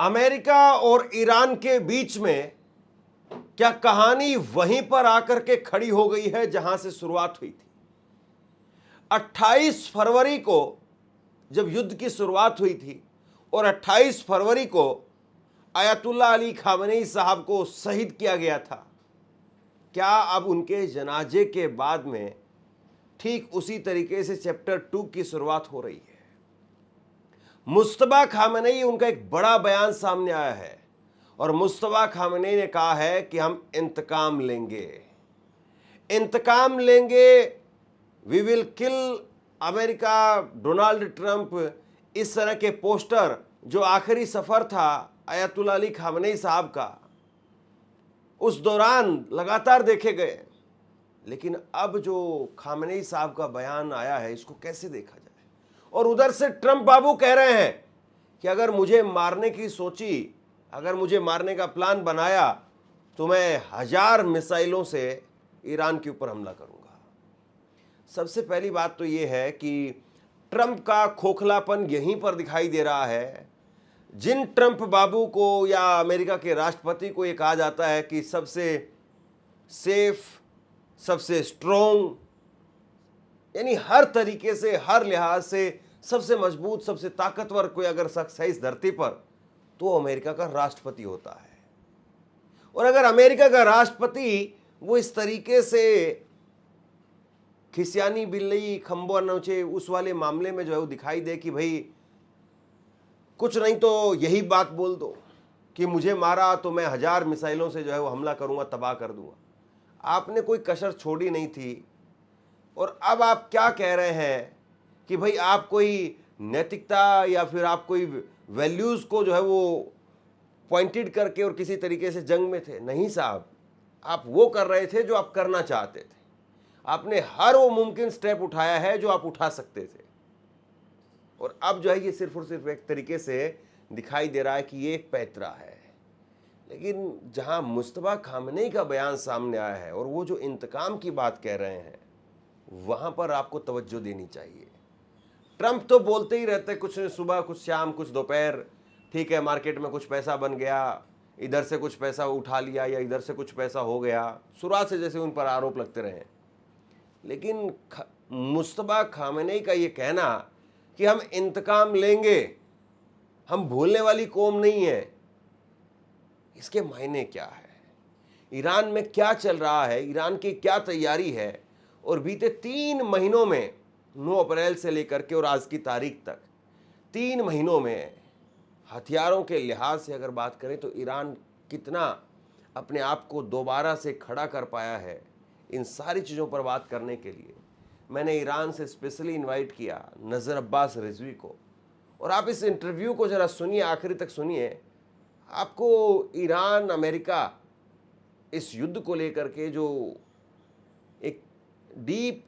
America और Iran के बीच में क्या कहानी वहीं पर आकर के खड़ी हो गई है जहां से शुरुआत हुई थी। 28 फरवरी को जब युद्ध की शुरुआत हुई थी और 28 फरवरी को अयतुल्ला अली खामेनी साहब को शहीद किया गया था, क्या अब उनके जनाजे के बाद में ठीक उसी तरीके से चैप्टर 2 की शुरुआत हो रही है। मुस्तफा खामेनी, उनका एक बड़ा बयान सामने आया है और मुस्तफा खामेनी ने कहा है कि हम इंतकाम लेंगे, इंतकाम लेंगे, we will kill America, Donald Trump, इस तरह के पोस्टर जो आखिरी सफर था अयतुल्ला अली खामेनी साहब का, उस दौरान लगातार देखे गए। लेकिन अब जो खामेनी साहब का बयान आया है, इसको कैसे देखा जाए? और उधर से ट्रंप बाबू कह रहे हैं कि अगर मुझे मारने की सोची, अगर मुझे मारने का प्लान बनाया तो मैं 1000 मिसाइलों से ईरान के ऊपर हमला करूंगा। सबसे पहली बात तो यह है कि ट्रंप का खोखलापन यहीं पर दिखाई दे रहा है। जिन ट्रंप बाबू को या अमेरिका के राष्ट्रपति को यह कहा जाता है कि सबसे सेफ, सबसे स्ट्रोंग, यानी हर तरीके से, हर लिहाज से सबसे मजबूत, सबसे ताकतवर कोई अगर शख्स है इस धरती पर, तो अमेरिका का राष्ट्रपति होता है। और अगर अमेरिका का राष्ट्रपति वो इस तरीके से खिसियानी बिल्ली खंबो नोचे उस वाले मामले में जो है वो दिखाई दे कि भाई कुछ नहीं तो यही बात बोल दो कि मुझे मारा तो मैं 1000 मिसाइलों से जो है वो हमला करूंगा, तबाह कर दूंगा। आपने कोई कसर छोड़ी नहीं थी और अब आप क्या कह रहे हैं कि भाई आप कोई नैतिकता या फिर आप कोई वैल्यूज को जो है वो पॉइंटेड करके और किसी तरीके से जंग में थे। नहीं साहब, आप वो कर रहे थे जो आप करना चाहते थे। आपने हर वो मुमकिन स्टेप उठाया है जो आप उठा सकते थे और अब जो है ये सिर्फ और सिर्फ एक तरीके से दिखाई दे रहा है कि ये एक पैतरा है। लेकिन जहां मुस्तफा खामेनी का बयान सामने आया है और वो जो इंतकाम की बात कह रहे हैं, वहां पर आपको तवज्जो देनी चाहिए। ट्रंप तो बोलते ही रहते, कुछ सुबह, कुछ शाम, कुछ दोपहर, ठीक है मार्केट में कुछ पैसा बन गया, इधर से कुछ पैसा उठा लिया या इधर से कुछ पैसा हो गया, शुरुआत से जैसे उन पर आरोप लगते रहे। लेकिन मुस्तफा खामेनी का ये कहना कि हम इंतकाम लेंगे, हम भूलने वाली कौम नहीं है, इसके मायने क्या है? ईरान में क्या चल रहा है, ईरान की क्या तैयारी है? और बीते 3 महीनों में, 9 अप्रैल से लेकर के और आज की तारीख तक 3 महीनों में हथियारों के लिहाज से अगर बात करें तो ईरान कितना अपने आप को दोबारा से खड़ा कर पाया है, इन सारी चीज़ों पर बात करने के लिए मैंने ईरान से स्पेशली इनवाइट किया नज़र अब्बास रिजवी को। और आप इस इंटरव्यू को ज़रा सुनिए, आखिरी तक सुनिए, आपको ईरान अमेरिका इस युद्ध को लेकर के जो एक डीप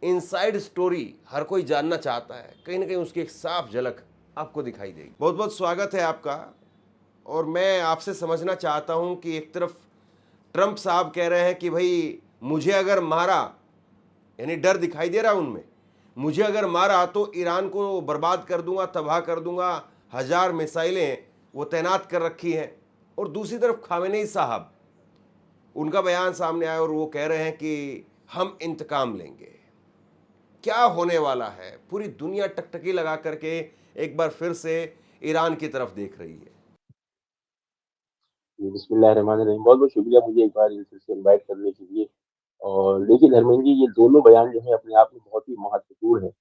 इनसाइड स्टोरी हर कोई जानना चाहता है, कहीं ना कहीं उसकी एक साफ झलक आपको दिखाई देगी। बहुत बहुत स्वागत है आपका। और मैं आपसे समझना चाहता हूं कि एक तरफ ट्रंप साहब कह रहे हैं कि भाई मुझे अगर मारा, यानी डर दिखाई दे रहा है उनमें, मुझे अगर मारा तो ईरान को बर्बाद कर दूंगा, तबाह कर दूंगा, 1000 मिसाइलें वो तैनात कर रखी हैं। और दूसरी तरफ खामेनी साहब, उनका बयान सामने आया और वो कह रहे हैं कि हम इंतकाम लेंगे। क्या होने वाला है? पूरी दुनिया टकटकी लगा करके एक बार फिर से ईरान की तरफ देख रही है। बिस्मिल्लाहिर्रहमानिर्रहीम। बहुत बहुत शुक्रिया मुझे एक बार से इनवाइट करने के लिए। और देखिए धर्मेंद्र जी, ये दोनों बयान जो है अपने आप में बहुत ही महत्वपूर्ण है।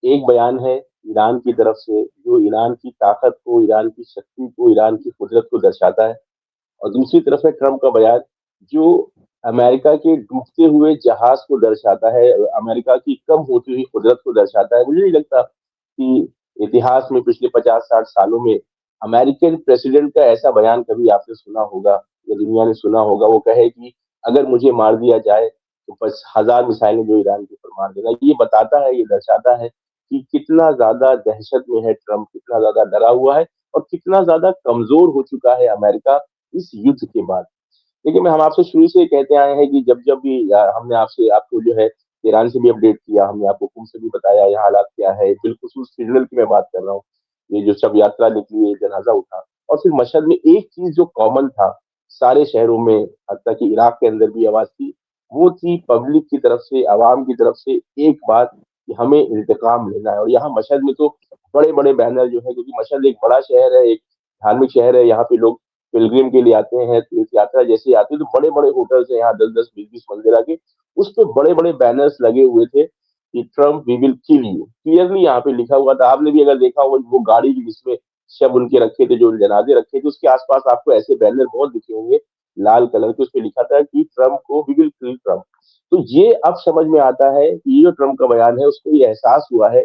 एक बयान है ईरान की तरफ से जो ईरान की ताकत को, ईरान की शक्ति को, ईरान की कुदरत को दर्शाता है, और दूसरी तरफ है ट्रंप का बयान जो अमेरिका के डूबते हुए जहाज को दर्शाता है, अमेरिका की कम होती हुई कुदरत को दर्शाता है। मुझे नहीं लगता कि इतिहास में पिछले 50-60 सालों में अमेरिकन प्रेसिडेंट का ऐसा बयान कभी आपने सुना होगा या दुनिया ने सुना होगा, वो कहे कि अगर मुझे मार दिया जाए तो बस 1000 मिसाइलें जो ईरान के ऊपर मार देना। ये बताता है, ये दर्शाता है कि कितना ज्यादा दहशत में है ट्रंप, कितना ज्यादा डरा हुआ है और कितना ज्यादा कमजोर हो चुका है अमेरिका इस युद्ध के बाद। देखिए, हम आपसे शुरू से कहते आए हैं कि जब जब भी हमने आपसे आपको जो है ईरान से भी अपडेट किया, हमने आपको हुकूम से भी बताया यहाँ हालात क्या है, बिलखुसूस सिग्नल की मैं बात कर रहा हूँ, ये जो सब यात्रा निकली है, जनाजा उठा, और फिर मशहद में एक चीज जो कॉमन था सारे शहरों में, हत्ता कि इराक के अंदर भी आवाज थी, वो थी पब्लिक की तरफ से, आवाम की तरफ से एक बात कि हमें इंतकाम लेना है। और यहाँ मशहद में तो बड़े बड़े बैनर जो है, क्योंकि मशहद एक बड़ा शहर है, एक धार्मिक शहर है, यहाँ पे लोग पिलग्रिम के लिए आते हैं, तीर्थ यात्रा जैसे आते हैं, तो बड़े बड़े होटल्स हैं यहाँ, 10-10 20-20 मंजिल आके, उस पे बड़े बड़े बैनर्स लगे हुए थे कि Trump we will kill you, clearly यहाँ पे लिखा हुआ था। आपने भी अगर देखा हो वो गाड़ी भी जिसमें शव उनके रखे थे, जो जनाजे रखे थे, उसके आसपास आपको ऐसे बैनर बहुत दिखे होंगे लाल कलर के, उसपे लिखा था कि ट्रम्प को वी विल किल ट्रम्प। तो ये अब समझ में आता है कि ये जो ट्रम्प का बयान है, उसको ये एहसास हुआ है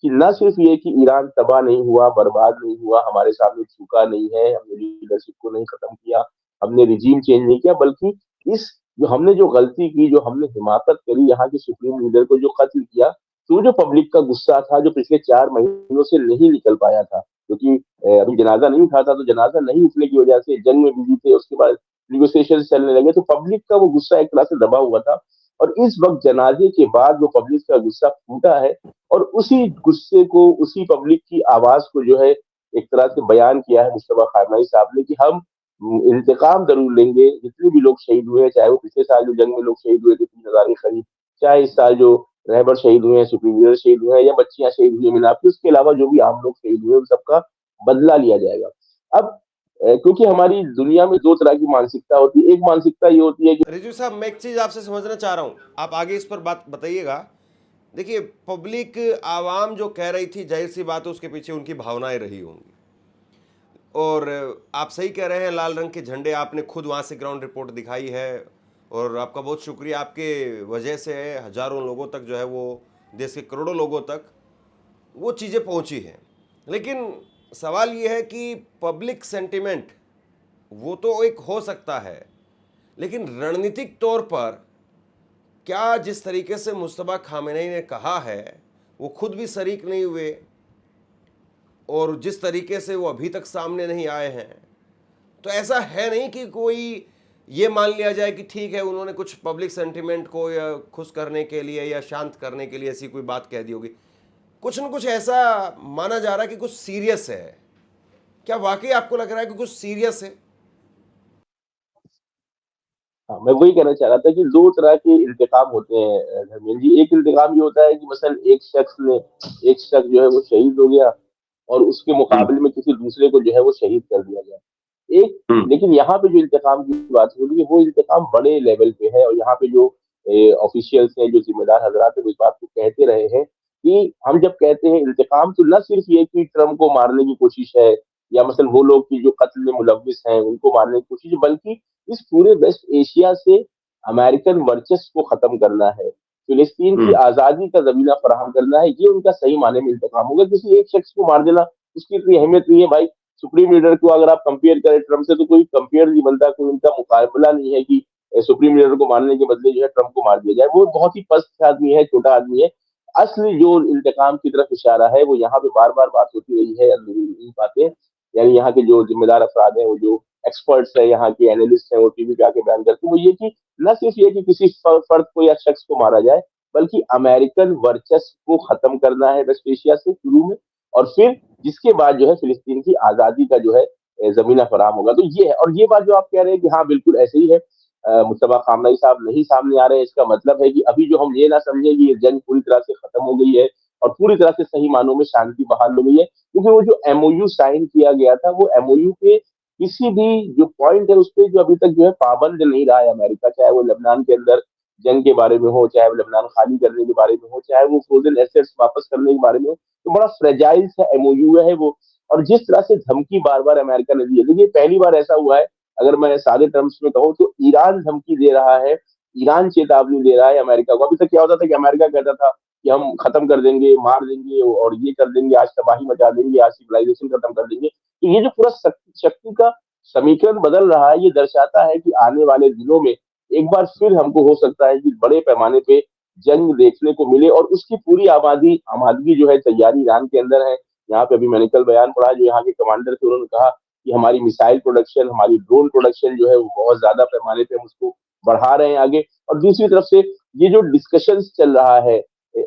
कि न सिर्फ ये कि ईरान तबाह नहीं हुआ, बर्बाद नहीं हुआ, हमारे सामने झुका नहीं है, हमने लीडरशिप को नहीं खत्म किया, हमने रिजीम चेंज नहीं किया, बल्कि इस जो हमने जो गलती की, जो हमने हिमाकत करी, यहाँ के सुप्रीम लीडर को जो कत्ल किया, तो जो पब्लिक का गुस्सा था, जो पिछले 4 महीनों से नहीं निकल पाया था, क्योंकि अभी जनाजा नहीं उठा था, तो जनाजा नहीं उठने की वजह से जंग में बिजी थे, उसके बाद निगोशिएशन चलने लगे, तो पब्लिक का वो गुस्सा एक तरह से दबा हुआ था। और इस वक्त जनाजे के बाद जो पब्लिक का गुस्सा फूटा है, और उसी गुस्से को, उसी पब्लिक की आवाज को जो है एक तरह से बयान किया है मुश्तबा खानई साहब ने कि हम इंतकाम जरूर लेंगे, जितने भी लोग शहीद हुए हैं, चाहे वो पिछले साल जो जंग में लोग शहीद हुए थे 3,000 के करीब, चाहे इस साल जो रहबर शहीद हुए हैं, सुप्रीम लीडर शहीद हुए हैं, या बच्चियां शहीद हुई है मीनाक्षी, उसके अलावा जो भी आम लोग शहीद हुए, उन सबका बदला लिया जाएगा। अब क्योंकि हमारी दुनिया में दो तरह की मानसिकता होती है, एक मानसिकता ये होती है कि रिजवी साहब, मैं एक चीज आपसे समझना चाह रहा हूं, आप आगे इस पर बात बताइएगा। देखिए, पब्लिक आवाम जो कह रही थी, जाहिर सी बात है उसके पीछे उनकी भावनाएं रही होंगी। और आप सही कह रहे हैं, लाल रंग के झंडे, आपने खुद वहाँ से ग्राउंड रिपोर्ट दिखाई है, और आपका बहुत शुक्रिया, आपके वजह से हजारों लोगों तक जो है वो, देश के करोड़ों लोगों तक वो चीज़ें पहुँची हैं। लेकिन सवाल ये है कि पब्लिक सेंटिमेंट वो तो एक हो सकता है, लेकिन रणनीतिक तौर पर क्या जिस तरीके से मुश्तबा खामेनी ने कहा है, वो खुद भी शरीक नहीं हुए, और जिस तरीके से वो अभी तक सामने नहीं आए हैं, तो ऐसा है नहीं कि कोई ये मान लिया जाए कि ठीक है, उन्होंने कुछ पब्लिक सेंटिमेंट को या खुश करने के लिए या शांत करने के लिए ऐसी कोई बात कह दी होगी। कुछ न कुछ ऐसा माना जा रहा है कि कुछ सीरियस है। क्या वाकई आपको लग रहा है कि कुछ सीरियस है? हाँ, मैं वही कहना चाह रहा था कि दो तरह के इंतकाम होते हैं धर्मेंद्र जी। एक इंतकाम ये होता है कि मसलन एक शख्स जो है वो शहीद हो गया, और उसके मुकाबले में किसी दूसरे को जो है वो शहीद कर दिया गया। एक लेकिन यहाँ पे जो इंतकाम की बात हो रही है, वो इंतकाम बड़े लेवल पे है, और यहाँ पे जो ऑफिशियल्स हैं, जो जिम्मेदार हजरात है, वो इस बात को कहते रहे हैं कि हम जब कहते हैं इंतकाम, तो न सिर्फ ये कि ट्रम्प को मारने की कोशिश है, या मसलन वो लोग की जो कत्ल में मुलविस हैं उनको मारने की कोशिश है, बल्कि इस पूरे वेस्ट एशिया से अमेरिकन वर्चस्व को खत्म करना है, फिलिस्तीन की आजादी का जमीना फराहम करना है। ये उनका सही माने में इंतकाम होगा। किसी एक शख्स को मार देना, उसकी इतनी अहमियत नहीं है भाई। सुप्रीम लीडर को अगर आप कंपेयर करें ट्रम्प से, तो कोई कंपेयर नहीं बनता, कोई उनका मुकाबला नहीं है कि सुप्रीम लीडर को मारने के बदले जो है ट्रम्प को मार दिया जाए। वो बहुत ही पस्त आदमी है, छोटा आदमी है। असली जो इंतकाम की तरफ इशारा है, वो यहाँ पे बार बार बात होती रही है, अंदरूनी बातें, यानी यहाँ के जो जिम्मेदार अफराद हैं, वो जो एक्सपर्ट्स है, यहाँ के एनालिस्ट हैं, वो टीवी पे आके बयान करते हैं, वो ये कि न सिर्फ ये कि किसी फर्द को या शख्स को मारा जाए, बल्कि अमेरिकन वर्चस्व को खत्म करना है वेस्ट एशिया से शुरू में, और फिर जिसके बाद जो है फिलिस्तीन की आजादी का जो है जमीना फराम होगा। तो ये है, और ये बात जो आप कह रहे हैं कि हाँ बिल्कुल ऐसे ही है, मुस्तफा खामनई साहब नहीं सामने आ रहे हैं, इसका मतलब है कि अभी जो हम ये ना समझे कि ये जंग पूरी तरह से खत्म हो गई है और पूरी तरह से सही मानों में शांति बहाल हो गई है, क्योंकि वो जो एमओयू साइन किया गया था, वो एमओयू के किसी भी जो पॉइंट है उस पर जो अभी तक जो है पाबंद नहीं रहा है अमेरिका, चाहे वो लेबनान के अंदर जंग के बारे में हो, चाहे वो लेबनान खाली करने के बारे में हो, चाहे वो फ्रोजन एसेट्स वापस करने के बारे में हो। तो बड़ा फ्रेजाइल सा एमओयू है वो। और जिस तरह से धमकी बार बार अमेरिका ने दी है, देखिए पहली बार ऐसा हुआ है, अगर मैं सादे टर्म्स में कहूँ, तो ईरान धमकी दे रहा है, ईरान चेतावनी दे रहा है अमेरिका को। अभी तक क्या होता था कि अमेरिका कहता था कि हम खत्म कर देंगे, मार देंगे और ये कर देंगे, आज तबाही मचा देंगे, आज सिविलाइजेशन खत्म कर देंगे। तो ये जो पूरा शक्ति का समीकरण बदल रहा है, ये दर्शाता है कि आने वाले दिनों में एक बार फिर हमको हो सकता है कि बड़े पैमाने पे जंग देखने को मिले, और उसकी पूरी आमादगी जो है तैयारी ईरान के अंदर है। यहाँ पे अभी मैंने कल बयान पढ़ा, जो यहाँ के कमांडर थे, उन्होंने कहा कि हमारी मिसाइल प्रोडक्शन, हमारी ड्रोन प्रोडक्शन जो है वो बहुत ज्यादा पैमाने पे हम उसको बढ़ा रहे हैं आगे। और दूसरी तरफ से ये जो डिस्कशन चल रहा है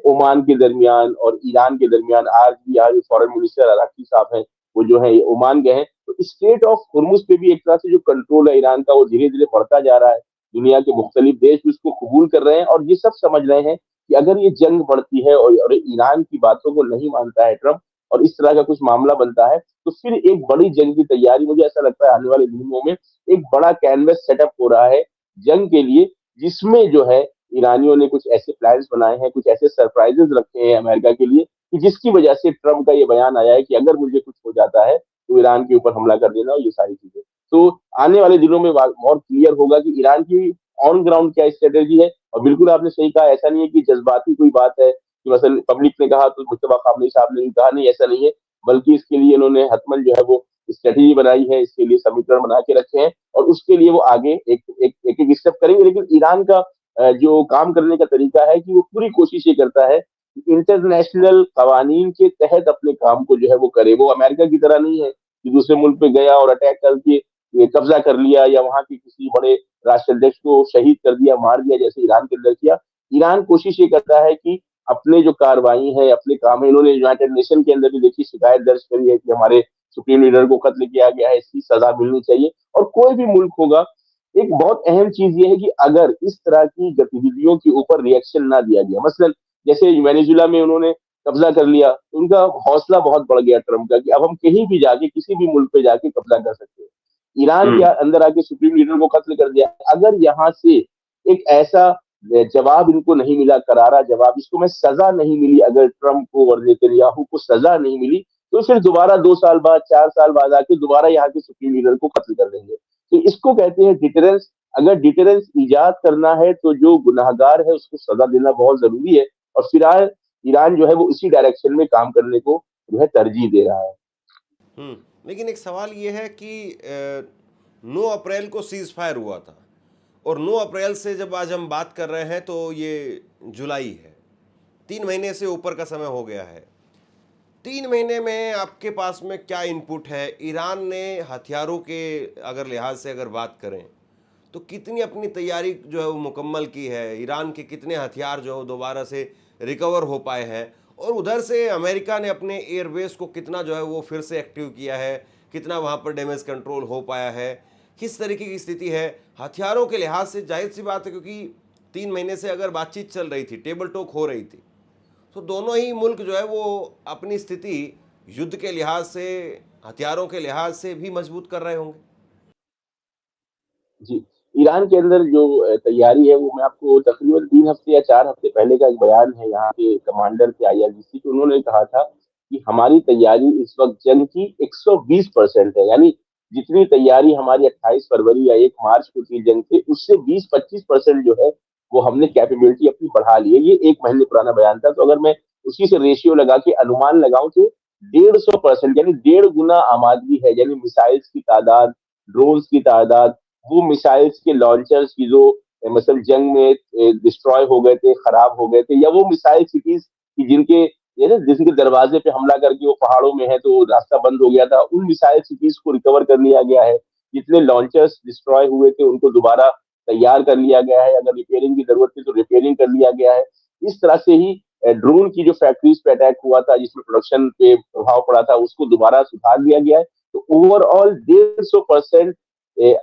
ओमान के दरमियान और ईरान के दरमियान, आज भी आज फॉरेन मिनिस्टर अराकी साहब हैं, वो जो है ओमान गए हैं, तो स्ट्रेट ऑफ हुर्मुज पे भी एक तरह से जो कंट्रोल है ईरान का वो धीरे-धीरे बढ़ता जा रहा है। दुनिया के मुख्तलिफ देश भी उसको कबूल कर रहे हैं और ये सब समझ रहे हैं कि अगर ये जंग बढ़ती है और ईरान की बातों को नहीं मानता है ट्रंप और इस तरह का कुछ मामला बनता है, तो फिर एक बड़ी जंग की तैयारी मुझे ऐसा लगता है आने वाले दिनों में एक बड़ा कैनवस सेटअप हो रहा है जंग के लिए, जिसमें जो है ईरानियों ने कुछ ऐसे प्लान्स बनाए हैं, कुछ ऐसे सरप्राइजेस रखे हैं अमेरिका के लिए कि जिसकी वजह से ट्रंप का ये बयान आया है कि अगर मुझे कुछ हो जाता है तो ईरान के ऊपर हमला कर देना और ये सारी चीजें। तो आने वाले दिनों में और क्लियर होगा कि ईरान की ऑन ग्राउंड क्या स्ट्रेटेजी है। और बिल्कुल आपने सही कहा, ऐसा नहीं है कि जज्बाती कोई बात है कि मसलन पब्लिक ने कहा तो मुश्तबा खामनेई साहब ने भी कहा, नहीं ऐसा नहीं है, बल्कि इसके लिए इन्होंने हतमन जो है वो स्ट्रेटेजी बनाई है, इसके लिए समीकरण बना के रखे हैं और उसके लिए वो आगे एक एक एक, एक स्टेप करेंगे। लेकिन ईरान का जो काम करने का तरीका है कि वो पूरी कोशिश ये करता है कि इंटरनेशनल कवानीन के तहत अपने काम को जो है वो करे। वो अमेरिका की तरह नहीं है कि दूसरे मुल्क पे गया और अटैक करके ये कब्जा कर लिया या वहां के किसी बड़े राष्ट्राध्यक्ष को शहीद कर दिया, मार दिया, जैसे ईरान के अंदर किया। ईरान कोशिश ये करता है कि अपने जो कार्रवाई है, अपने काम है, इन्होंने यूनाइटेड नेशन के अंदर भी देखिए शिकायत दर्ज करी है कि हमारे सुप्रीम लीडर को कत्ल किया गया है, इसकी सजा मिलनी चाहिए। और कोई भी मुल्क होगा, एक बहुत अहम चीज ये है कि अगर इस तरह की गतिविधियों के ऊपर रिएक्शन ना दिया गया, मसलन जैसे वेनेजुला में उन्होंने कब्जा कर लिया, तो उनका हौसला बहुत बढ़ गया ट्रंप का कि अब हम कहीं भी जाके किसी भी मुल्क पे जाके कब्जा कर सकते हैं। ईरान के हम्म। अंदर आके सुप्रीम लीडर को कत्ल कर दिया। अगर यहाँ से एक ऐसा जवाब इनको नहीं मिला, करारा जवाब, इसको मैं सजा नहीं मिली, अगर ट्रंप को और नेतन्याहू को सजा नहीं मिली, तो फिर दोबारा 2 साल बाद, 4 साल बाद आके दोबारा यहाँ के सुप्रीम लीडर को कत्ल कर देंगे। तो इसको कहते हैं डिटरेंस। अगर डिटरेंस इजाद करना है तो जो गुनाहगार है उसको सजा देना बहुत जरूरी है। और फिलहाल ईरान जो है वो इसी डायरेक्शन में काम करने को जो है तरजीह दे रहा है। लेकिन एक सवाल ये है कि 9 अप्रैल को सीज फायर हुआ था और 9 अप्रैल से जब आज हम बात कर रहे हैं तो ये जुलाई है, 3 महीने से ऊपर का समय हो गया है। 3 महीने में आपके पास में क्या इनपुट है? ईरान ने हथियारों के अगर लिहाज से अगर बात करें तो कितनी अपनी तैयारी जो है वो मुकम्मल की है? ईरान के कितने हथियार जो है दोबारा से रिकवर हो पाए हैं? और उधर से अमेरिका ने अपने एयरबेस को कितना जो है वो फिर से एक्टिव किया है, कितना वहाँ पर डैमेज कंट्रोल हो पाया है, किस तरीके की स्थिति है हथियारों के लिहाज से? जाहिर सी बात है, क्योंकि 3 महीने से अगर बातचीत चल रही थी, टेबल टॉक हो रही थी, तो दोनों ही मुल्क जो है वो अपनी स्थिति युद्ध के लिहाज से, हथियारों के लिहाज से भी मजबूत कर रहे होंगे। जी, ईरान के अंदर जो तैयारी है वो मैं आपको तकरीबन 3 हफ्ते या 4 हफ्ते पहले का एक बयान है यहाँ के कमांडर थे आईआरजीसी के, उन्होंने कहा था कि हमारी तैयारी इस वक़्त जंग की 120% है। यानी जितनी तैयारी हमारी 28 फरवरी या 1 मार्च को थी जंग से, उससे 20-25% जो है वो हमने कैपेबिलिटी अपनी बढ़ा ली है। ये 1 महीने पुराना बयान था। तो अगर मैं उसी से रेशियो लगा के अनुमान लगाऊँ तो 150% यानी 1.5 गुना आमादगी है। यानी मिसाइल्स की तादाद, ड्रोन्स की तादाद, वो मिसाइल्स के लॉन्चर्स की जो मतलब जंग में डिस्ट्रॉय हो गए थे, खराब हो गए थे, या वो मिसाइल सिटीज की जिनके दरवाजे पे हमला करके वो पहाड़ों में है तो रास्ता बंद हो गया था, उन मिसाइल सिटीज को रिकवर कर लिया गया है। जितने लॉन्चर्स डिस्ट्रॉय हुए थे उनको दोबारा तैयार कर लिया गया है, अगर रिपेयरिंग की जरूरत थी तो रिपेयरिंग कर लिया गया है। इस तरह से ही ड्रोन की जो फैक्ट्रीज पे अटैक हुआ था जिसमें प्रोडक्शन पे प्रभाव पड़ा था, उसको दोबारा सुधार लिया गया है। तो ओवरऑल 150%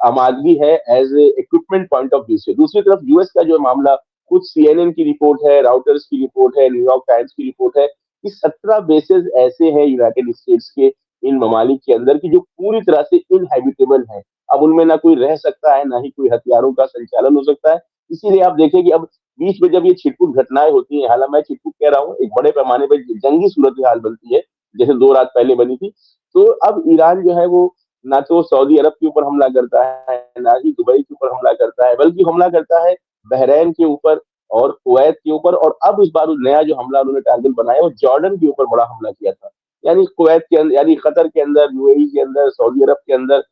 आमादगी है as a equipment point of view से। दूसरी तरफ यूएस का जो मामला, कुछ सीएनएन की रिपोर्ट है, राउटर्स की रिपोर्ट है, न्यूयॉर्क टाइम्स की रिपोर्ट है कि 17 बेसेस ऐसे हैं यूनाइटेड स्टेट्स के इन ममालिक के अंदर की जो पूरी तरह से इनहैबिटेबल है। अब उनमें ना कोई रह सकता है, ना ही कोई हथियारों का संचालन हो सकता है। इसीलिए आप देखें कि अब बीच में जब ये छिटपुट घटनाएं होती हैं, हालांकि मैं छिटपुट कह रहा हूँ, एक बड़े पैमाने पर जंगी सूरत हाल बनती है, जैसे 2 रात पहले बनी थी। तो अब ईरान जो है वो ना तो सऊदी अरब के ऊपर हमला करता है, ना ही दुबई के ऊपर हमला करता है, बल्कि हमला करता है बहरीन के ऊपर और कुवैत के ऊपर। और अब इस बार नया जो हमला उन्होंने टारगेट बनाया वो जॉर्डन के ऊपर बड़ा हमला किया था। यानी कुवैत के अंदर, यानी कतर के अंदर, यूएई के अंदर, सऊदी अरब के अंदर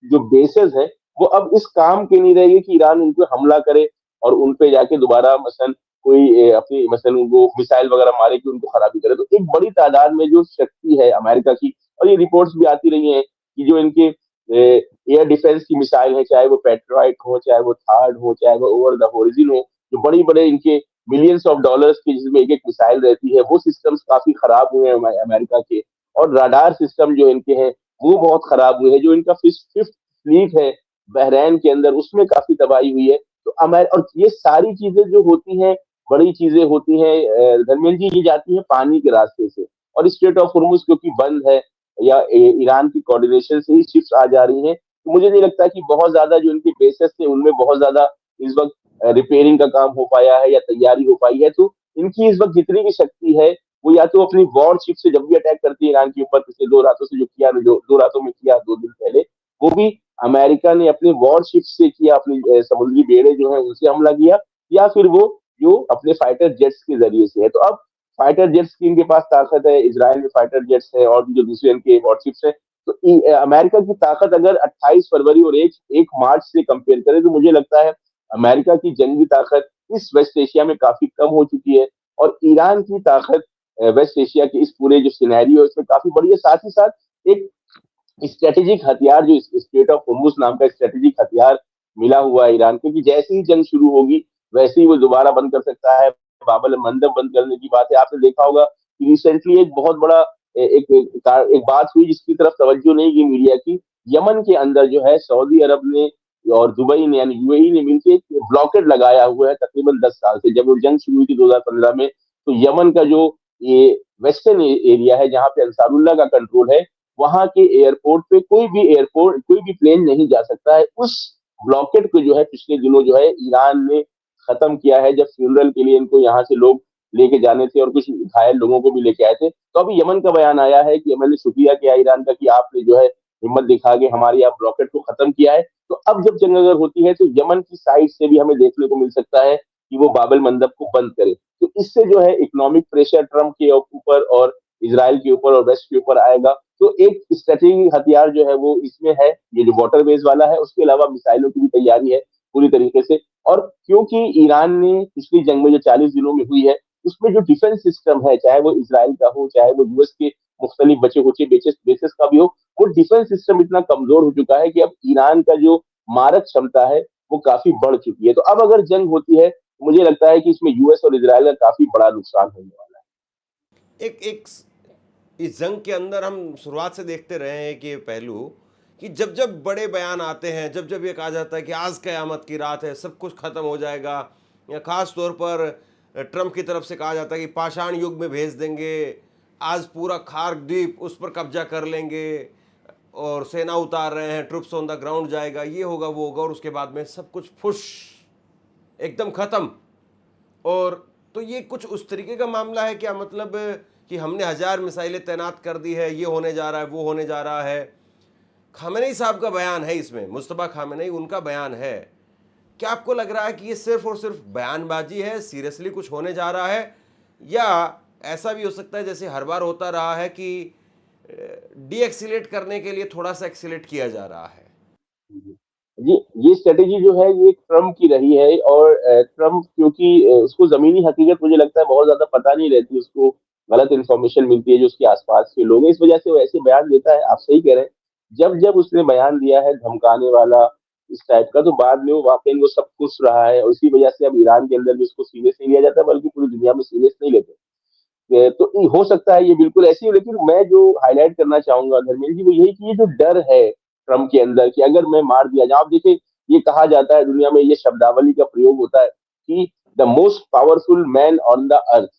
जो बेसेस है वो अब इस काम के नहीं रहेगी कि ईरान उन पर हमला करे और उन पे जाके दोबारा मसलन कोई अपनी मसलन उनको मिसाइल वगैरह मारे कि उनको खराबी करे। तो एक बड़ी तादाद में जो शक्ति है अमेरिका की, और ये रिपोर्ट्स भी आती रही हैं कि जो इनके एयर डिफेंस की मिसाइल है, चाहे वो पेट्राइट हो, चाहे वो थार्ड हो, चाहे वो ओवर द होरिजन हो, जो बड़ी बड़े इनके मिलियंस ऑफ डॉलर्स की जिसमें एक एक मिसाइल रहती है, वो सिस्टम्स काफी खराब हुए हैं अमेरिका के। और राडार सिस्टम जो इनके हैं वो बहुत खराब हुए हैं। जो इनका फिफ्थ फ्लीट है बहरैन के अंदर, उसमें काफी तबाही हुई है। तो और ये सारी चीजें जो होती हैं, बड़ी चीजें होती हैं धर्मेंद्र जी, ये जाती है पानी के रास्ते से। और स्ट्रेट ऑफ हुर्मुज क्योंकि बंद है, या ईरान की कोऑर्डिनेशन से ही शिप्स आ जा रही हैं, तो मुझे नहीं लगता कि बहुत ज्यादा जो इनके बेसेस थे उनमें बहुत ज्यादा इस वक्त रिपेयरिंग का काम हो पाया है या तैयारी हो पाई है। तो इनकी इस वक्त जितनी भी शक्ति है, वो या तो अपनी वॉरशिप से जब भी अटैक करती है ईरान के ऊपर, पिछले 2 रातों से जो किया, जो 2 रातों में किया 2 दिन पहले, वो भी अमेरिका ने अपने वॉरशिप से किया, अपनी समुद्री बेड़े जो है उनसे हमला किया, या फिर वो जो अपने फाइटर जेट्स के जरिए से है। तो अब फाइटर जेट्स की इनके पास ताकत है, इसराइल में फाइटर जेट्स है, और भी जो दूसरे इनके वॉरशिप्स है। तो अमेरिका की ताकत अगर 28 फरवरी और 1 मार्च से कंपेयर करें, तो मुझे लगता है अमेरिका की जंगी ताकत इस वेस्ट एशिया में काफी कम हो चुकी है। और ईरान की ताकत वेस्ट एशिया के इस पूरे जो सिनेरियो है उसमें काफी बड़ी है। साथ ही साथ एक स्ट्रेटेजिक हथियार, जो स्ट्रेट ऑफ होर्मुज नाम का स्ट्रेटेजिक हथियार मिला हुआ है ईरान को, कि जैसे ही जंग शुरू होगी वैसे ही वो दोबारा बंद कर सकता है। बाबल मंदब बंद करने की बात है, आपने देखा होगा कि रिसेंटली एक बहुत बड़ा एक बात हुई जिसकी तरफ तवज्जो नहीं की मीडिया की। यमन के अंदर जो है सऊदी अरब ने और दुबई ने, यानी यूएई ने मिलकर ब्लॉकेट लगाया हुआ है तकरीबन 10 साल से। जब वो जंग शुरू हुई थी 2015 में, तो यमन का जो ये वेस्टर्न एरिया है जहाँ पे अंसारुल्लाह का कंट्रोल है, वहां के एयरपोर्ट पे कोई भी प्लेन नहीं जा सकता है। उस ब्लॉकेट को जो है पिछले दिनों जो है ईरान ने खत्म किया है, जब फ्यूनरल के लिए इनको यहाँ से लोग लेके जाने थे और कुछ घायल लोगों को भी लेके आए थे। तो अभी यमन का बयान आया है कि यमन ने शुक्रिया किया ईरान का कि आपने जो है हिम्मत दिखा के हमारे यहाँ ब्लॉकेट को खत्म किया है। तो अब जब जंग अगर होती है तो यमन की साइड से भी हमें देखने को मिल सकता है कि वो बाबल मंदब को बंद करे। तो इससे जो है इकोनॉमिक प्रेशर ट्रम्प के ऊपर और इसराइल के ऊपर और वेस्ट के ऊपर आएगा। तो एक स्ट्रेटेजिक हथियार जो है वो इसमें है, ये जो वाटरवेज वाला है। उसके अलावा मिसाइलों की भी तैयारी है पूरी तरीके से। और क्योंकि ईरान ने पिछली जंग में जो 40 दिनों में हुई है, उसमें जो डिफेंस सिस्टम है, चाहे वो इसराइल का हो, चाहे वो यूएस के मुख्तलिफ बचे खुचे बेसिस का भी हो, वो डिफेंस सिस्टम इतना कमजोर हो चुका है कि अब ईरान का जो मारक क्षमता है वो काफी बढ़ चुकी है। तो अब अगर जंग होती है तो मुझे लगता है कि इसमें यूएस और इसराइल का काफी बड़ा नुकसान होने वाला है। एक एक इस जंग के अंदर हम शुरुआत से देखते रहे हैं कि ये पहलू, कि जब जब बड़े बयान आते हैं, जब जब ये कहा जाता है कि आज क़यामत की रात है, सब कुछ खत्म हो जाएगा, या खास तौर पर ट्रम्प की तरफ से कहा जाता है कि पाषाण युग में भेज देंगे, आज पूरा खार्क द्वीप उस पर कब्जा कर लेंगे और सेना उतार रहे हैं, ट्रुप्स ऑन द ग्राउंड जाएगा, ये होगा वो होगा, और उसके बाद में सब कुछ फुश, एकदम खत्म। और तो ये कुछ उस तरीके का मामला है क्या? मतलब कि हमने 1000 मिसाइलें तैनात कर दी है, ये होने जा रहा है, वो होने जा रहा है। खामेनेई साहब का बयान है इसमें, मुस्तफा खामेनेई उनका बयान है। क्या आपको लग रहा है कि ये सिर्फ और सिर्फ बयानबाजी है, सीरियसली कुछ होने जा रहा है, या ऐसा भी हो सकता है जैसे हर बार होता रहा है कि डी एक्सीलेट करने के लिए थोड़ा सा एक्सीलेट किया जा रहा है? जी, ये स्ट्रेटेजी जो है ये ट्रम्प की रही है। और ट्रम्प क्योंकि उसको जमीनी हकीकत मुझे लगता है बहुत ज्यादा पता नहीं रहती, उसको गलत इन्फॉर्मेशन मिलती है जो उसके आसपास के लोग हैं, इस वजह से वो ऐसे बयान देता है। आप सही कह रहे हैं, जब जब उसने बयान दिया है धमकाने वाला इस टाइप का, तो बाद में वो वाकई वो सब खुश रहा है। और इसी वजह से अब ईरान के अंदर भी उसको सीरियस नहीं लिया जाता, बल्कि पूरी दुनिया में सीरियस नहीं लेते। तो हो सकता है ये बिल्कुल ऐसी हो। लेकिन मैं जो हाईलाइट करना चाहूंगा धर्मेंद्र जी, वो यही कि ये जो डर है ट्रम्प के अंदर कि अगर मैं मार दिया जाऊं, आप देखिए ये कहा जाता है दुनिया में, ये शब्दावली का प्रयोग होता है कि the most powerful man on the earth,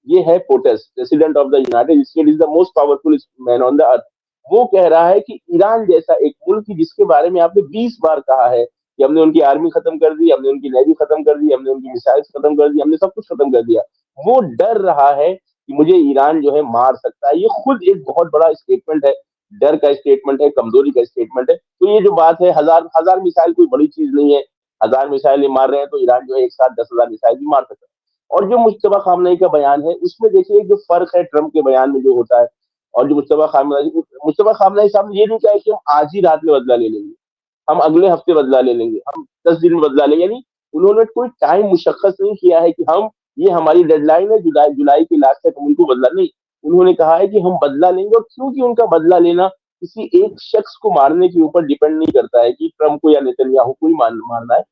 ये है POTUS, president of the United state is the most powerful man on the earth. वो कह रहा है कि ईरान जैसा एक मुल्क जिसके बारे में आपने 20 बार कहा है कि हमने उनकी आर्मी खत्म कर दी, हमने उनकी नेवी खत्म कर दी, हमने उनकी मिसाइल खत्म कर दी, हमने सब कुछ खत्म कर दिया, वो डर रहा है कि मुझे ईरान जो है मार सकता है। ये खुद एक बहुत बड़ा स्टेटमेंट है, डर का स्टेटमेंट है, कमजोरी का स्टेटमेंट है। तो ये जो बात है, हजार हजार मिसाइल कोई बड़ी चीज नहीं है। 1000 मिसाइल ये मार रहे हैं तो ईरान जो है एक साथ 10,000 मिसाइल भी मार सकता है। और जो मुश्तबा खामनेई का बयान है, उसमें देखिए जो फर्क है ट्रम्प के बयान में जो होता है और जो मुश्तबा खामनेई साहब ने ये नहीं कहा कि हम आज ही रात में बदला ले लेंगे, हम अगले हफ्ते बदला ले लेंगे, हम 10 दिन में बदला लेंगे। यानी उन्होंने कोई टाइम मुशख्खस नहीं किया है कि हम, ये हमारी डेडलाइन है जुलाई जुलाई के लास्ट तक हम उनको बदला नहीं। उन्होंने कहा है कि हम बदला लेंगे। और क्योंकि उनका बदला लेना किसी एक शख्स को मारने के ऊपर डिपेंड नहीं करता है कि ट्रम्प को या नेतन्याहू को ही मारना है,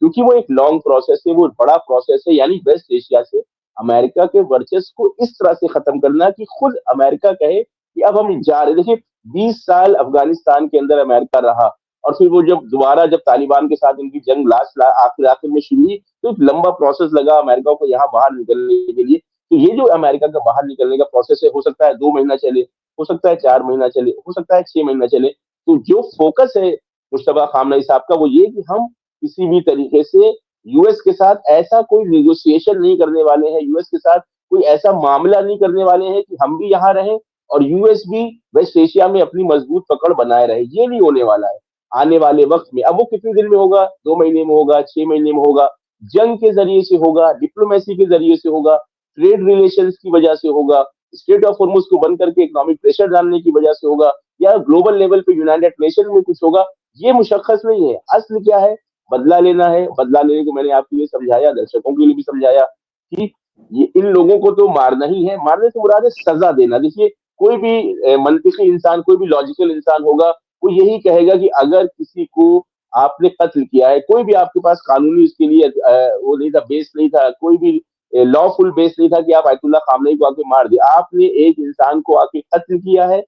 क्योंकि वो एक लॉन्ग प्रोसेस है, वो बड़ा प्रोसेस है। यानी वेस्ट एशिया से अमेरिका के वर्चस्व को इस तरह से खत्म करना कि खुद अमेरिका कहे कि अब हम जा रहे। देखिए 20 साल अफगानिस्तान के अंदर अमेरिका रहा, और फिर वो जब दोबारा जब तालिबान के साथ इनकी जंग लास्ट आखिर आखिर में शुरू हुई, तो एक लंबा प्रोसेस लगा अमेरिका को यहाँ बाहर निकलने के लिए। तो ये जो अमेरिका का बाहर निकलने का प्रोसेस है, हो सकता है 2 महीना चले, हो सकता है 4 महीना चले, हो सकता है 6 महीना चले। तो जो फोकस है मुश्तबा खामनई साहब का, वो ये कि हम किसी भी तरीके से यूएस के साथ ऐसा कोई नेगोशिएशन नहीं करने वाले हैं, यूएस के साथ कोई ऐसा मामला नहीं करने वाले हैं कि हम भी यहाँ रहें और यूएस भी वेस्ट एशिया में अपनी मजबूत पकड़ बनाए रहे। ये नहीं होने वाला है आने वाले वक्त में। अब वो कितने दिन में होगा, 2 महीने में होगा, 6 महीने में होगा, जंग के जरिए से होगा, डिप्लोमेसी के जरिए से होगा, ट्रेड रिलेशंस की वजह से होगा, स्टेट ऑफ हॉर्मुज को बंद करके इकोनॉमिक प्रेशर डालने की वजह से होगा, या ग्लोबल लेवल पे यूनाइटेड नेशन में कुछ होगा। ये मुशक्कस नहीं है। असल क्या है, बदला लेना है। बदला लेने को मैंने आपके लिए समझाया, दर्शकों के लिए भी समझाया कि ये इन लोगों को तो मारना ही है। मारने से मुराद है सजा देना। देखिए, कोई भी मंतिकी इंसान, कोई भी लॉजिकल इंसान होगा, वो यही कहेगा कि अगर किसी को आपने कत्ल किया है, कोई भी आपके पास कानूनी उसके लिए वो नहीं था, बेस नहीं था, कोई भी लॉफुल बेस नहीं था कि आप आयतुल्ला खामनई को आके मार दिया। आपने एक इंसान को आके कत्ल किया है।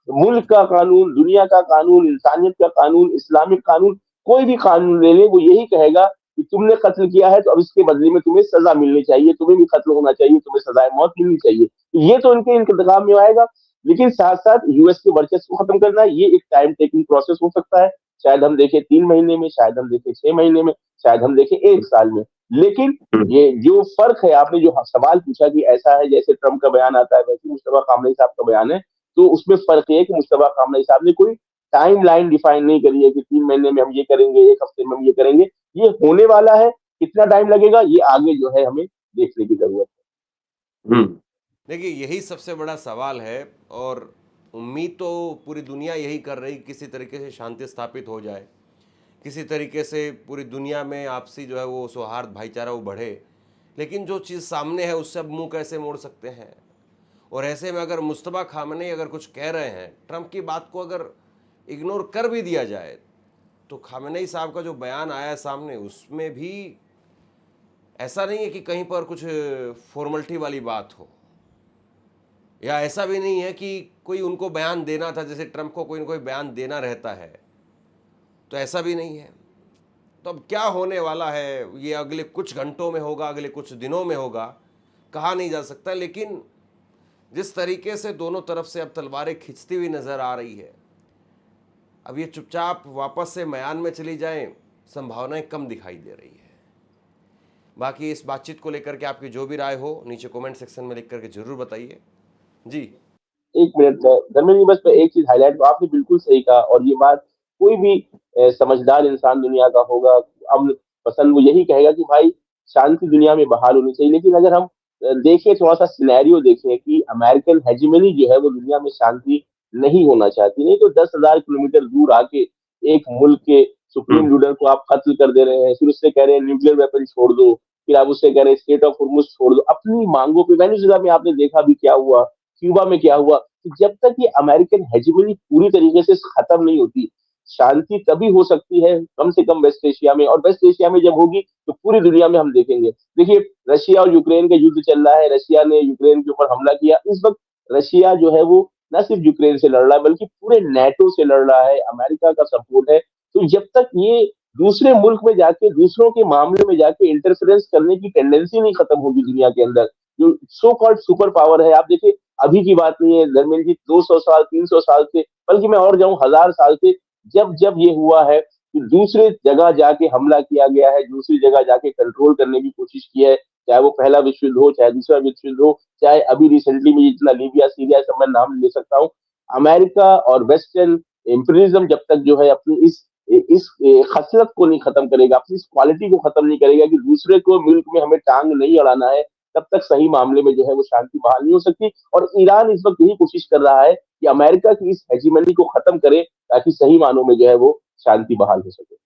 मुल्क का कानून, दुनिया का कानून, इंसानियत का कानून, इस्लामिक कानून, कोई भी कानून ले ले, वो यही कहेगा कि तुमने कत्ल किया है, तो अब इसके बदले में तुम्हें सजा मिलनी चाहिए, तुम्हें भी कत्ल होना चाहिए, तुम्हें सजाए मौत मिलनी चाहिए। तो ये तो इनके इंतजाम में आएगा। लेकिन साथ साथ यूएस के वर्चस्व को खत्म करना, ये एक टाइम टेकिंग प्रोसेस हो सकता है। शायद हम देखें 3 महीने में, शायद हम देखें 6 महीने में, शायद हम देखें 1 साल में। लेकिन ये जो फर्क है, आपने जो सवाल पूछा कि ऐसा है जैसे ट्रम्प का बयान आता है वैसे मुश्तबा खामनई साहब का बयान है, तो उसमें फर्क ये है कि मुश्तबा खामनई साहब ने कोई टाइम लाइन डिफाइन नहीं करी है कि 3 महीने में हम ये करेंगे, 1 हफ्ते में हम ये करेंगे। ये होने वाला है। कितना टाइम लगेगा, ये आगे जो है हमें देखने की जरूरत है। देखिए, यही सबसे बड़ा सवाल है और उम्मीद तो पूरी दुनिया यही कर रही, किसी तरीके से शांति स्थापित हो जाए, किसी तरीके से पूरी दुनिया में आपसी जो है वो सौहार्द भाईचारा वो बढ़े। लेकिन जो चीज़ सामने है उससे अब मुंह कैसे मोड़ सकते हैं। और ऐसे में अगर मुश्तबा खामनई अगर कुछ कह रहे हैं, ट्रंप की बात को अगर इग्नोर कर भी दिया जाए, तो खामनई साहब का जो बयान आया है सामने, उसमें भी ऐसा नहीं है कि कहीं पर कुछ फॉर्मलिटी वाली बात हो, या ऐसा भी नहीं है कि कोई उनको बयान देना था, जैसे ट्रंप को कोई न कोई बयान देना रहता है, तो ऐसा भी नहीं है। तो अब क्या होने वाला है, ये अगले कुछ घंटों में होगा, अगले कुछ दिनों में होगा, कहा नहीं जा सकता। लेकिन जिस तरीके से दोनों तरफ से अब तलवारें खिंचती हुई नजर आ रही है, अब ये चुपचाप वापस से म्यान में चली जाएं, संभावनाएं कम दिखाई दे रही है। बाकी इस बातचीत को लेकर के आपकी जो भी राय हो नीचे कमेंट सेक्शन में लिख करके जरूर बताइए जी। 1 मिनट में धर्मेंद्र जी, बस मैं एक चीज हाईलाइट, आपने बिल्कुल सही कहा, और ये बात कोई भी समझदार इंसान दुनिया का होगा, अमन पसंद, वो यही कहेगा कि भाई शांति दुनिया में बहाल होनी चाहिए। लेकिन अगर हम देखें, थोड़ा सा सिनेरियो देखें कि अमेरिकन हेजिमनी जो है वो दुनिया में शांति नहीं होना चाहती। नहीं तो 10,000 किलोमीटर दूर आके एक मुल्क के सुप्रीम लीडर को आप कत्ल कर दे रहे हैं, फिर उससे कह रहे हैं न्यूक्लियर वेपन छोड़ दो, फिर आप उससे कह रहे हैं स्टेट ऑफ हॉर्मुज छोड़ दो अपनी मांगों पे। वेनेजुएला में आपने देखा भी क्या हुआ, क्यूबा में क्या हुआ। तो जब तक ये अमेरिकन हेजिमनी पूरी तरीके से खत्म नहीं होती, शांति तभी हो सकती है कम से कम वेस्ट एशिया में। और वेस्ट एशिया में जब होगी तो पूरी दुनिया में हम देखेंगे। देखिए, रशिया और यूक्रेन का युद्ध चल रहा है, रशिया ने यूक्रेन के ऊपर हमला किया। इस वक्त रशिया जो है वो न सिर्फ यूक्रेन से लड़ रहा है बल्कि पूरे नेटो से लड़ रहा है, अमेरिका का सपोर्ट है। तो जब तक ये दूसरे मुल्क में जाके, दूसरों के मामले में जाके इंटरफेरेंस करने की टेंडेंसी नहीं खत्म होगी दुनिया के अंदर, जो सो कॉल्ड सुपर पावर है। आप देखिए, अभी की बात नहीं है धर्मेंद्र जी, 200 साल 300 साल से, बल्कि मैं और जाऊं 1000 साल से, जब जब ये हुआ है कि दूसरे जगह जाके हमला किया गया है, दूसरी जगह जाके कंट्रोल करने की कोशिश की है, चाहे वो पहला विश्व युद्ध हो, चाहे दूसरा विश्व युद्ध हो, चाहे अभी रिसेंटली में जितना लीबिया सीरिया सब मैं नाम ले सकता हूँ। अमेरिका और वेस्टर्न इंपीरियलिज्म जब तक जो है अपनी इस खसलत को नहीं खत्म करेगा, अपनी इस क्वालिटी को खत्म नहीं करेगा कि दूसरे को मुल्क में हमें टांग नहीं अड़ाना है, तब तक सही मामले में जो है वो शांति बहाल नहीं हो सकती। और ईरान इस वक्त यही कोशिश कर रहा है कि अमेरिका की इस हेजिमनी को खत्म करे, ताकि सही मानों में जो है वो शांति बहाल हो सके।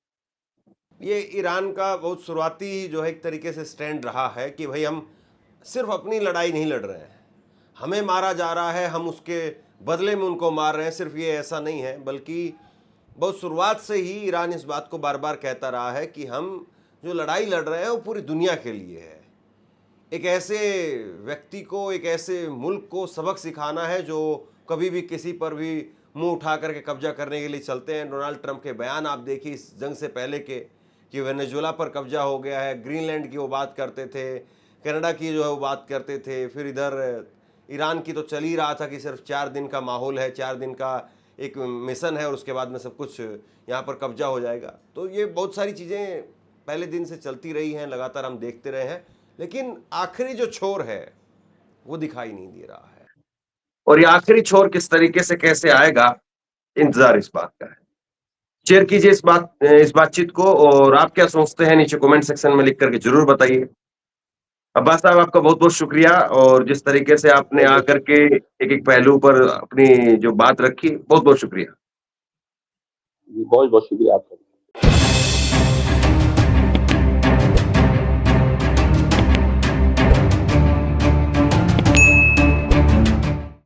ये ईरान का बहुत शुरुआती जो है एक तरीके से स्टैंड रहा है कि भाई हम सिर्फ अपनी लड़ाई नहीं लड़ रहे हैं, हमें मारा जा रहा है, हम उसके बदले में उनको मार रहे हैं। सिर्फ ये ऐसा नहीं है, बल्कि बहुत शुरुआत से ही ईरान इस बात को बार बार कहता रहा है कि हम जो लड़ाई लड़ रहे हैं वो पूरी दुनिया के लिए है। एक ऐसे व्यक्ति को, एक ऐसे मुल्क को सबक सिखाना है जो कभी भी किसी पर भी मुंह उठा करके कब्जा करने के लिए चलते हैं। डोनाल्ड ट्रंप के बयान आप देखिए इस जंग से पहले के, कि वेनेजुएला पर कब्जा हो गया है, ग्रीनलैंड की वो बात करते थे, कनाडा की जो है वो बात करते थे, फिर इधर ईरान की तो चल ही रहा था कि सिर्फ 4 दिन का माहौल है, 4 दिन का एक मिशन है और उसके बाद में सब कुछ यहाँ पर कब्जा हो जाएगा। तो ये बहुत सारी चीज़ें पहले दिन से चलती रही हैं, लगातार हम देखते रहे हैं, लेकिन आखिरी जो छोर है वो दिखाई नहीं दे रहा है। और ये आखिरी छोर किस तरीके से कैसे आएगा, इंतजार इस बात का है। शेयर कीजिए इस बातचीत को, और आप क्या सोचते हैं नीचे कमेंट सेक्शन में लिख करके जरूर बताइए। अब्बास साहब, आपका बहुत बहुत शुक्रिया, और जिस तरीके से आपने बहुत बहुत आकर के एक एक पहलू पर अपनी जो बात रखी, बहुत बहुत शुक्रिया। बहुत बहुत शुक्रिया आपका।